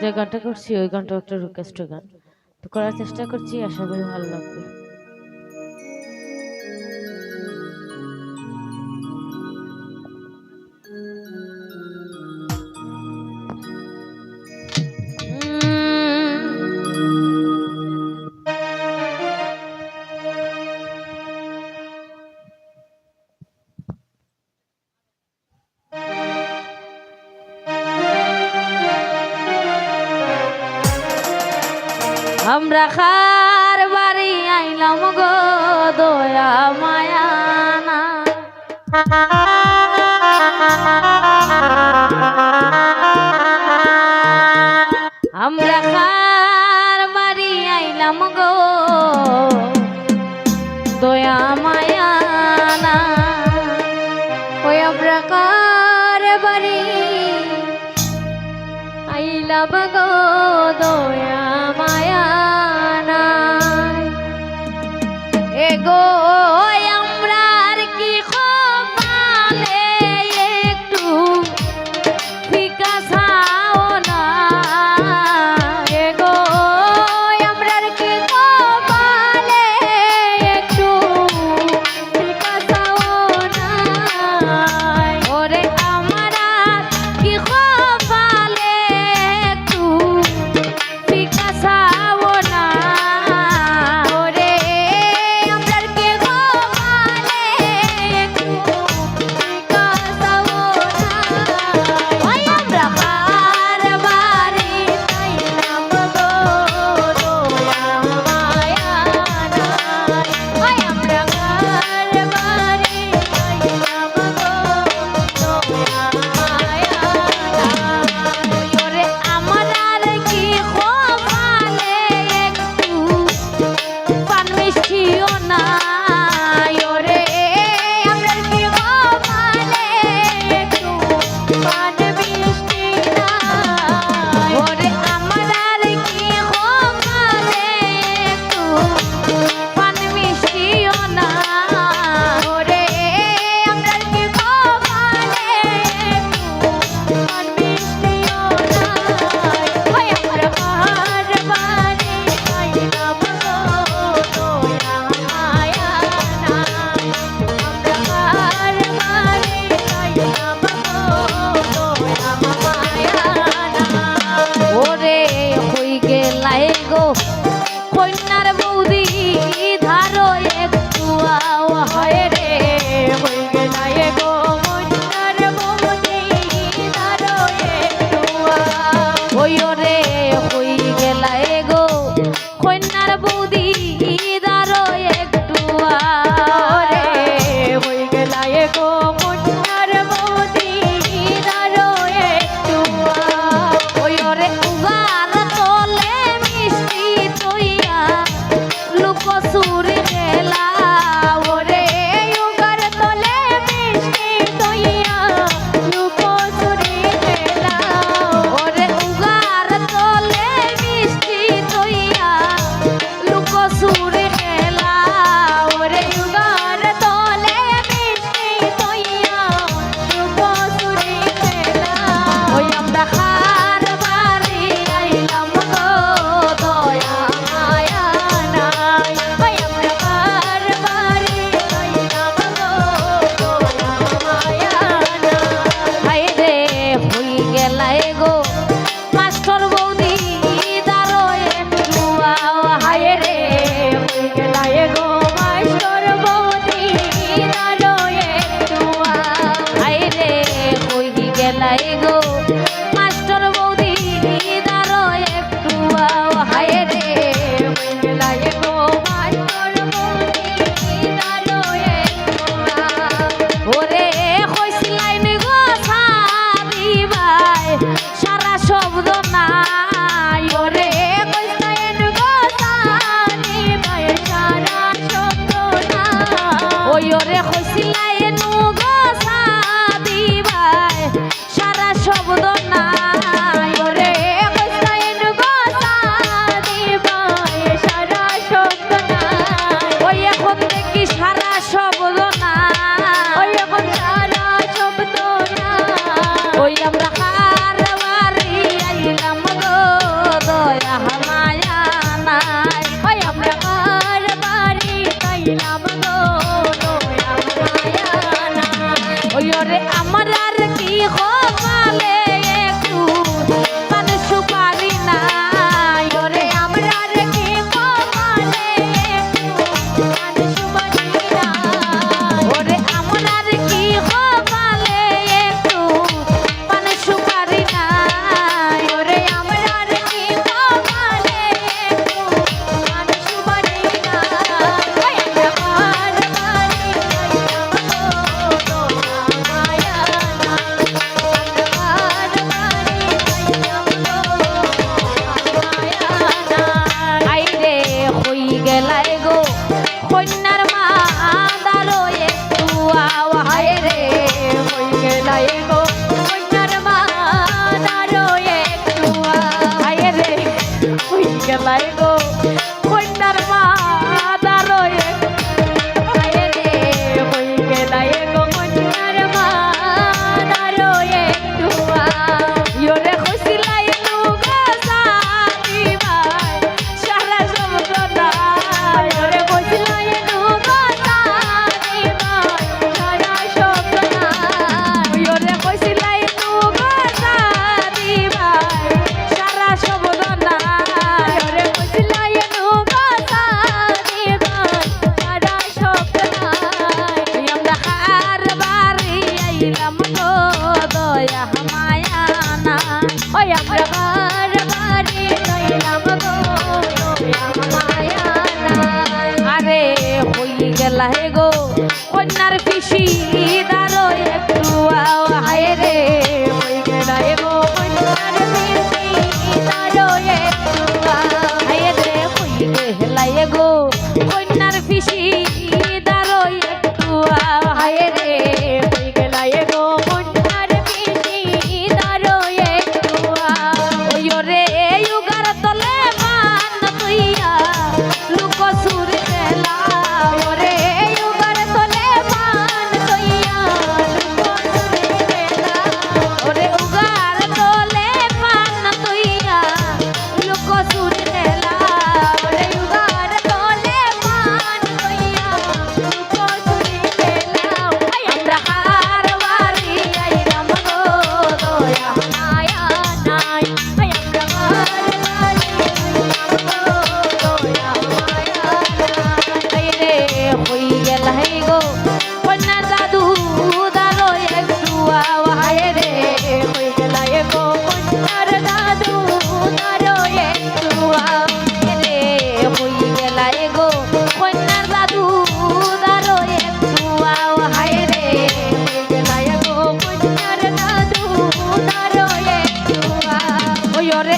যে গানটা করছি ওই গানটা একটা রিকোয়েস্ট গান, তো করার চেষ্টা করছি, আশা করি ভালো লাগবে। আমরা খার বাড়ি আইলাম গো দয়া মায়ানা, আমরা খার বাড়ি আইলাম গো দয়া মায়ানা, ওই আমরা খার বাড়ি আইলাম গো দয়া মায়ানা, এগো আমরা আর কি খোপালে একটু ফিকা ছাও না, এগো আমরা আর কি খোপালে একটু ফিকা ছাও না, ওরে আমরা কি খোপালে একটু ফিকা ছাও না, ওরে আমরা আর কি খোপালে একটু ফিকা ছাও না, ওই আমরা খার বাড়ি আইলাম গো দয়া মায়ানা, ওই আমরা খার বাড়ি আইলাম গো দয়া মায়ানা, ওরে আমার আর কি খোপালে একটু পান মিষ্টিও না, ওরে আমরা কি খোপালে একটু পান মিষ্টি না, ওরে আমার আর কি খোপালে একটু পান মিষ্টিও না, ওরে আমরা কি খোপালে একটু পান মিষ্টিও না, ওই আমার খার বাড়ি আইলাম গো দয়া মায়ানা, আমরা খার বাড়ি আইলাম গো দয়া মায়ানা, ওরে হই গেলাই গো কন্যার বৌদি ধারো একটু আও, হায় রে হই গেলাই গো কন্যার বৌদি ধারো একটু আও, ওই ওরে হই গেলাই গো কন্যার বৌদি ধারো একটু আও, রে হই গেলাই গো কন্যার বৌদি ধারো একটু আও, ওই ওরে উগার তলে মিষ্টি তৈয়া লুকোচুরি খেলা, ওরে উগার তলে মিষ্টি তৈয়া লুকোচুরি খেলা, ওরে উগার তলে মিষ্টি তৈয়া লুকোচুরি খেলা, ওরে উগার তলে মিষ্টি তৈয়া লুকোচুরি খেলা, ওই আমরা খার বাড়ি আইলাম গো দয়া মায়ানা, ওই আমরা খার বাড়ি আইলাম গো দয়া মায়ানা, হায় রে হই গেলাই গো মাস্টার বৌদি দারো একটু আও, হায় রে হই গেলাই গো মাস্টার বৌদি দারো একটু আও, হায় রে হই গেলাই গো মাস্টার বৌদি দারো একটু আও, হায় রে হই গেলাই গো মাস্টার বৌদি দারো একটু আও, ওরে কইছিলাইন গো সাদি ভাই সারা শব্দ নাই, ওরে কইছিলাইন গো সাদি ভাই সারা শব্দ নাই, ওই ওরে কইছিলাইন গো সাদি ভাই সারা শব্দ নাই, ওরে কইছিলাইন গো সাদি ভাই সারা শব্দ নাই, ওই এখন দেখি সারা শব্দ নাই, ওই এখন সারা শব্দ নাই, ওই আমরা খার বাড়ি আইলাম গো গেলাই গো কন্যার মা দারোয়ে আয়ে রে হই গেলাই গো কন্যার মা দারোয়ে টুয়া ইয়োরে খুশিলাই নুগা সাদি ভাই সারা শব্দ না ইয়োরে খুশিলাই নুগা সাদি ভাই সারা শব্দ না ইয়োরে খুশিলাই নুগা সাদি ভাই সারা শব্দ না ইয়োরে খুশিলাই নুগা সাদি ভাই সারা শব্দ না আমরা হার বাড়ি আইলাম গো দয়া মায়া না ওই আমরা হার বাড়ি আইলাম গো দয়া মায়া না আরে হই গেলা হে গো কন্যার পিসি দারো একটু আও হায় রে হই গেলা হে গো কন্যার পিসি দারো একটু আও হায় রে হই গেলা হে গো কন্যার পিসি দারো একটু আও হায় রে হই গেলা হে গো কন্যার পিসি দারো একটু আও ওই রে ইউগার তলে মান তুইয়া লুক সুর দেলা ওরে ইউগার তলে মান তুইয়া লুক সুর দেলা ওরে উগার তলে মান তুইয়া লুক সুর দেলা ওরে উগার তলে মান তুইয়া লুক সুর দেলা আমরা হার বাড়ি আইলাম গো দয়া মায়া নাই আমরা হার বাড়ি আইলাম গো দয়া মায়া নাই রে হই গেল হে গো কন্যা দাদু দারো একটু আও হায় রে হই গেল হে গো কন্যার দাদু দারো একটু আও রে হই গেল হে গো কন্যার দাদু দারো একটু আও হায় রে হই গেল হে গো কন্যার দাদু দারো একটু আও ওই রে